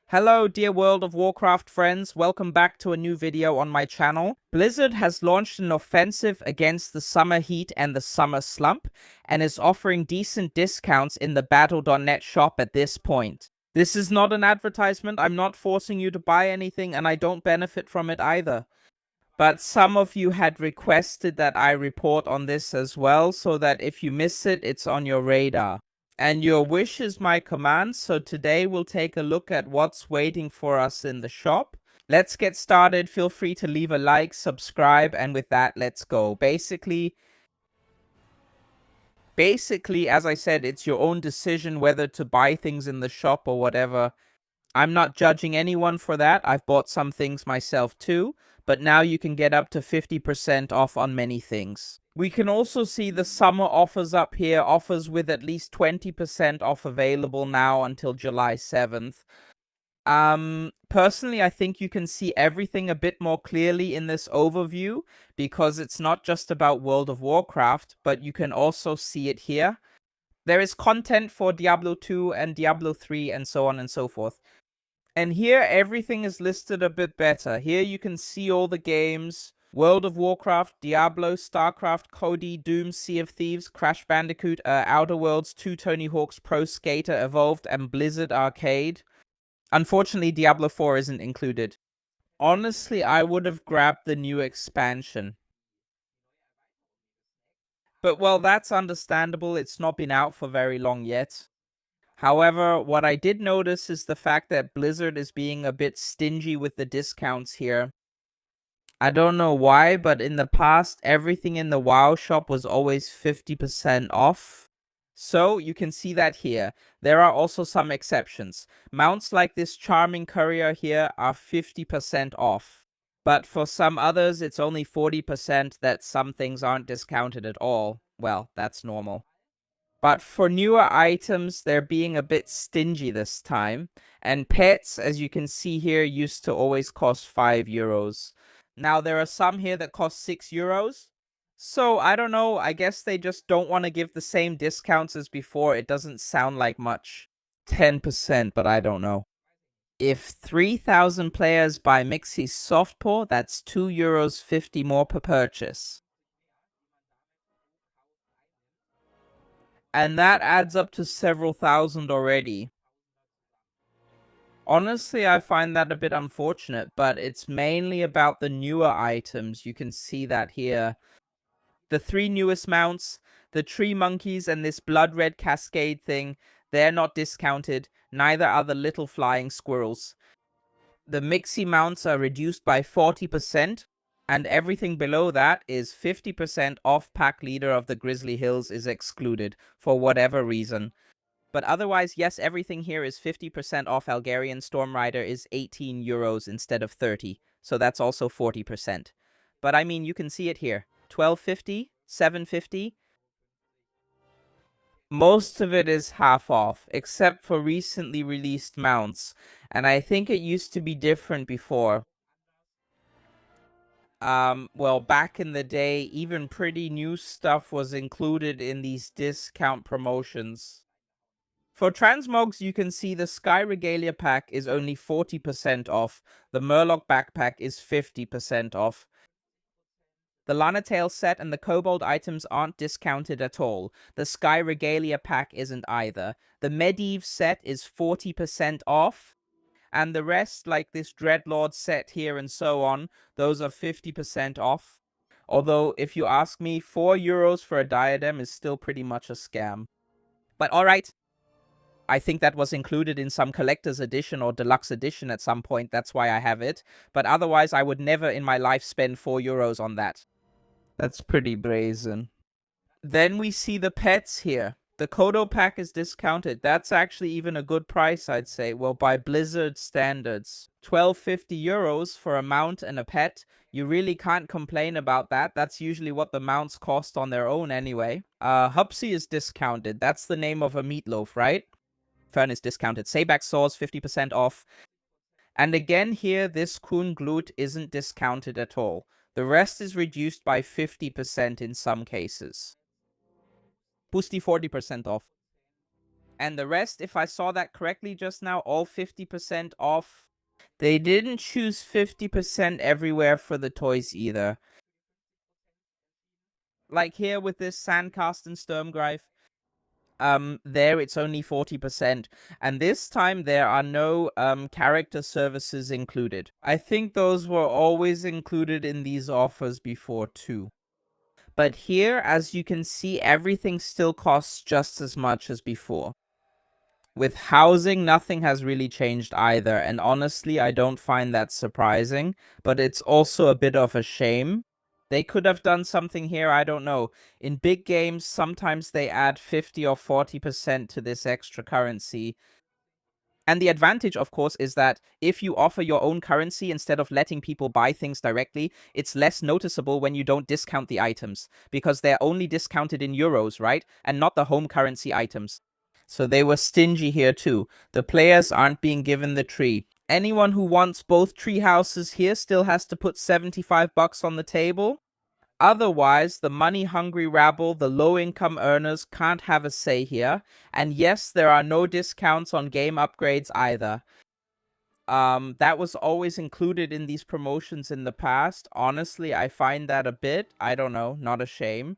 Hello dear World of Warcraft friends, welcome back to a new video on my channel. Blizzard has launched an offensive against the summer heat and the summer slump, and is offering decent discounts in the Battle.net shop at this point. This is not an advertisement, I'm not forcing you to buy anything, and I don't benefit from it either. But some of you had requested that I report on this as well, so that if you miss it, it's on your radar. And your wish is my command, so today we'll take a look at what's waiting for us in the shop. Let's get started. Feel free to leave a like, subscribe, and with that, let's go. Basically, as I said, it's your own decision whether to buy things in the shop or whatever. I'm not judging anyone for that. I've bought some things myself too, but now you can get up to 50% off on many things. We can also see the summer offers up here, offers with at least 20% off available now until July 7th. Personally, I think you can see everything a bit more clearly in this overview, because it's not just about World of Warcraft, but you can also see it here. There is content for Diablo 2 and Diablo 3 and so on and so forth. And here, everything is listed a bit better. Here you can see all the games: World of Warcraft, Diablo, StarCraft, Cody, Doom, Sea of Thieves, Crash Bandicoot, Outer Worlds, 2 Tony Hawk's Pro Skater Evolved, and Blizzard Arcade. Unfortunately, Diablo 4 isn't included. Honestly, I would have grabbed the new expansion. But well, that's understandable. It's not been out for very long yet. However, what I did notice is the fact that Blizzard is being a bit stingy with the discounts here. I don't know why, but in the past, everything in the WoW shop was always 50% off. So, you can see that here. There are also some exceptions. Mounts like this charming courier here are 50% off. But for some others, it's only 40% that some things aren't discounted at all. Well, that's normal. But for newer items, they're being a bit stingy this time. And pets, as you can see here, used to always cost 5 euros. Now, there are some here that cost 6 euros. So, I don't know, I guess they just don't want to give the same discounts as before. It doesn't sound like much. 10%, but I don't know. If 3,000 players buy Mixie's Softpaw, that's 2 euros 50 more per purchase. And that adds up to several thousand already. Honestly, I find that a bit unfortunate, but it's mainly about the newer items. You can see that here. The 3 newest mounts, the tree monkeys and this blood red cascade thing, they're not discounted. Neither are the little flying squirrels. The Mixie mounts are reduced by 40%, and everything below that is 50% off. Pack leader of the Grizzly Hills is excluded for whatever reason. But otherwise, yes, everything here is 50% off. Algarian Storm Rider is 18 euros instead of 30, so that's also 40%. But I mean, you can see it here. 12.50, 7.50. Most of it is half off, except for recently released mounts. And I think it used to be different before. Well, back in the day, even pretty new stuff was included in these discount promotions. For Transmogs, you can see the Sky Regalia pack is only 40% off. The Murloc backpack is 50% off. The Lana Tail set and the Kobold items aren't discounted at all. The Sky Regalia pack isn't either. The Medivh set is 40% off. And the rest, like this Dreadlord set here and so on, those are 50% off. Although, if you ask me, 4 euros for a diadem is still pretty much a scam. But alright. I think that was included in some collector's edition or deluxe edition at some point. That's why I have it. But otherwise, I would never in my life spend 4 euros on that. That's pretty brazen. Then we see the pets here. The Kodo pack is discounted. That's actually even a good price, I'd say. Well, by Blizzard standards. 12.50 euros for a mount and a pet. You really can't complain about that. That's usually what the mounts cost on their own anyway. Hupsy is discounted. That's the name of a meatloaf, right? Fern is discounted. Sabak Saws, 50% off. And again here, this Kun Glut isn't discounted at all. The rest is reduced by 50% in some cases. Boosty 40% off. And the rest, if I saw that correctly just now, all 50% off. They didn't choose 50% everywhere for the toys either. Like here with this Sandcast and Sturmgreif, there it's only 40%. And this time there are no character services included. I think those were always included in these offers before too. But here, as you can see, everything still costs just as much as before. With housing, nothing has really changed either, and honestly, I don't find that surprising, but it's also a bit of a shame. They could have done something here, I don't know. In big games, sometimes they add 50 or 40% to this extra currency. And the advantage, of course, is that if you offer your own currency instead of letting people buy things directly, it's less noticeable when you don't discount the items, because they're only discounted in euros, right? And not the home currency items. So they were stingy here too. The players aren't being given the tree. Anyone who wants both tree houses here still has to put 75 bucks on the table. Otherwise, the money-hungry rabble, the low-income earners, can't have a say here. And yes, there are no discounts on game upgrades either. That was always included in these promotions in the past. Honestly, I find that a bit, I don't know, not a shame.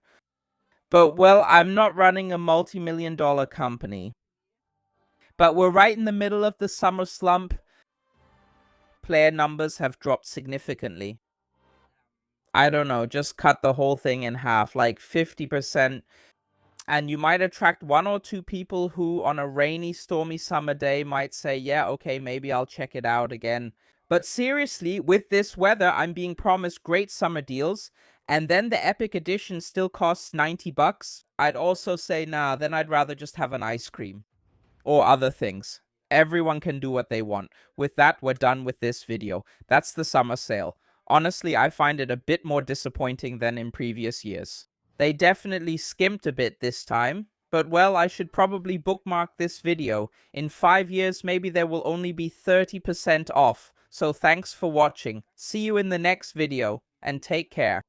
But, well, I'm not running a multi-million-dollar company. But we're right in the middle of the summer slump. Player numbers have dropped significantly. I don't know, just cut the whole thing in half, like 50%. And you might attract 1 or 2 people who, on a rainy, stormy summer day, might say, yeah, okay, maybe I'll check it out again. But seriously, with this weather, I'm being promised great summer deals, and then the Epic Edition still costs 90 bucks. I'd also say, nah, then I'd rather just have an ice cream. Or other things. Everyone can do what they want. With that, we're done with this video. That's the summer sale. Honestly, I find it a bit more disappointing than in previous years. They definitely skimped a bit this time, but well, I should probably bookmark this video. In 5 years, maybe there will only be 30% off. So thanks for watching. See you in the next video, and take care.